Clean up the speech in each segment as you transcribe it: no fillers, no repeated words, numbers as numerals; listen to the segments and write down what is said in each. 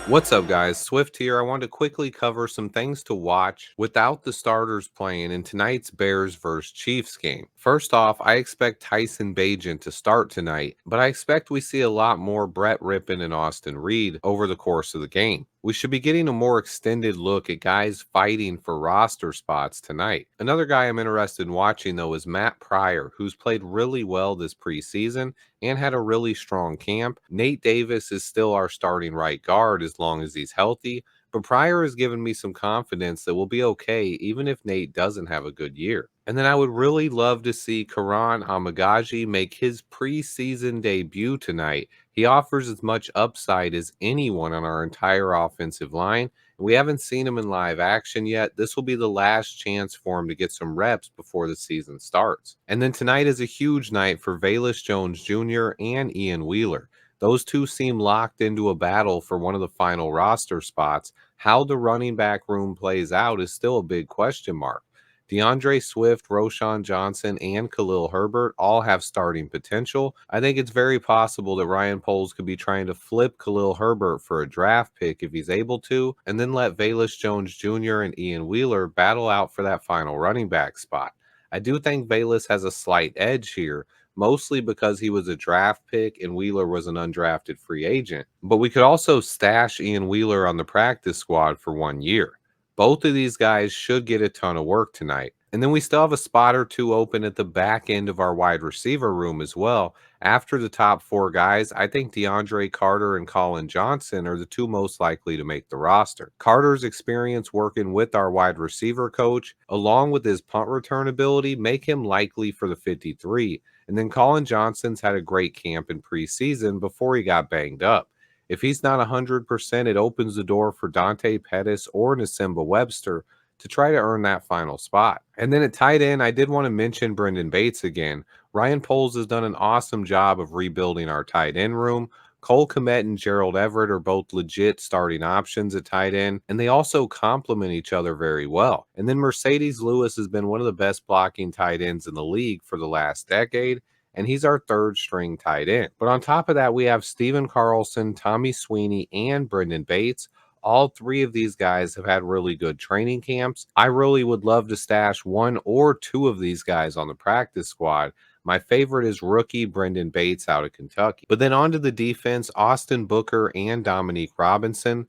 What's up, guys? Swift here. I wanted to quickly cover some things to watch without the starters playing in tonight's Bears vs. Chiefs game. First off, I expect Tyson Bagent to start tonight, but I expect we see a lot more Brett Rippon and Austin Reed over the course of the game. We should be getting a more extended look at guys fighting for roster spots tonight. Another guy I'm interested in watching, though, is Matt Pryor, who's played really well this preseason and had a really strong camp. Nate Davis is still our starting right guard as long as he's healthy, but Pryor has given me some confidence that we'll be okay even if Nate doesn't have a good year. And then I would really love to see Karan Amagaji make his preseason debut tonight. He offers as much upside as anyone on our entire offensive line. We haven't seen him in live action yet. This will be the last chance for him to get some reps before the season starts. And then tonight is a huge night for Velus Jones Jr. and Ian Wheeler. Those two seem locked into a battle for one of the final roster spots. How the running back room plays out is still a big question mark. DeAndre Swift, Roshan Johnson, and Khalil Herbert all have starting potential. I think it's very possible that Ryan Poles could be trying to flip Khalil Herbert for a draft pick if he's able to, and then let Velus Jones Jr. and Ian Wheeler battle out for that final running back spot. I do think Velus has a slight edge here, mostly because he was a draft pick and Wheeler was an undrafted free agent. But we could also stash Ian Wheeler on the practice squad for 1 year. Both of these guys should get a ton of work tonight. And then we still have a spot or two open at the back end of our wide receiver room as well. After the top four guys, I think DeAndre Carter and Colin Johnson are the two most likely to make the roster. Carter's experience working with our wide receiver coach, along with his punt return ability, make him likely for the 53. And then Colin Johnson's had a great camp in preseason before he got banged up. If he's not 100%, it opens the door for Dante Pettis or Nasimba Webster to try to earn that final spot. And then at tight end, I did want to mention Brendan Bates again. Ryan Poles has done an awesome job of rebuilding our tight end room. Cole Kmet and Gerald Everett are both legit starting options at tight end, and they also complement each other very well. And then Mercedes Lewis has been one of the best blocking tight ends in the league for the last decade, and he's our third string tight end. But on top of that, we have Steven Carlson, Tommy Sweeney, and Brendan Bates. All three of these guys have had really good training camps. I really would love to stash one or two of these guys on the practice squad. My favorite is rookie Brendan Bates out of Kentucky. But then onto the defense, Austin Booker and Dominique Robinson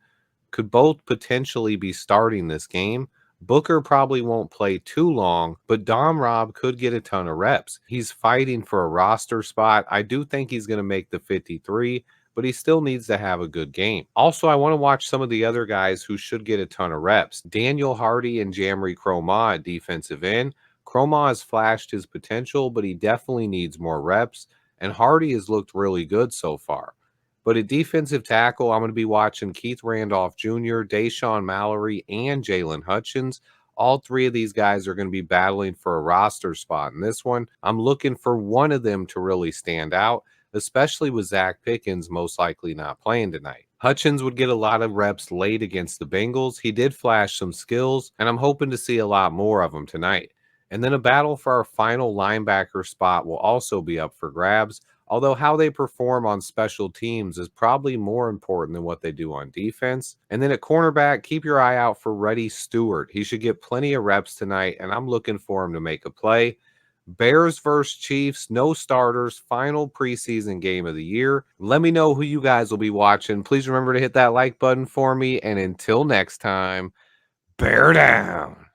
could both potentially be starting this game. Booker probably won't play too long, but Dom Rob could get a ton of reps. He's fighting for a roster spot. I do think he's going to make the 53, but he still needs to have a good game. Also, I want to watch some of the other guys who should get a ton of reps. Daniel Hardy and Jamry Cromah at defensive end. Cromah has flashed his potential, but he definitely needs more reps, and Hardy has looked really good so far. But at defensive tackle, I'm going to be watching Keith Randolph Jr., Deshaun Mallory, and Jalen Hutchins. All three of these guys are going to be battling for a roster spot in this one. I'm looking for one of them to really stand out, especially with Zach Pickens most likely not playing tonight. Hutchins would get a lot of reps late against the Bengals. He did flash some skills, and I'm hoping to see a lot more of them tonight. And then a battle for our final linebacker spot will also be up for grabs, although how they perform on special teams is probably more important than what they do on defense. And then at cornerback, keep your eye out for Reddy Stewart. He should get plenty of reps tonight, and I'm looking for him to make a play. Bears versus Chiefs, no starters, final preseason game of the year. Let me know who you guys will be watching. Please remember to hit that like button for me. And until next time, bear down.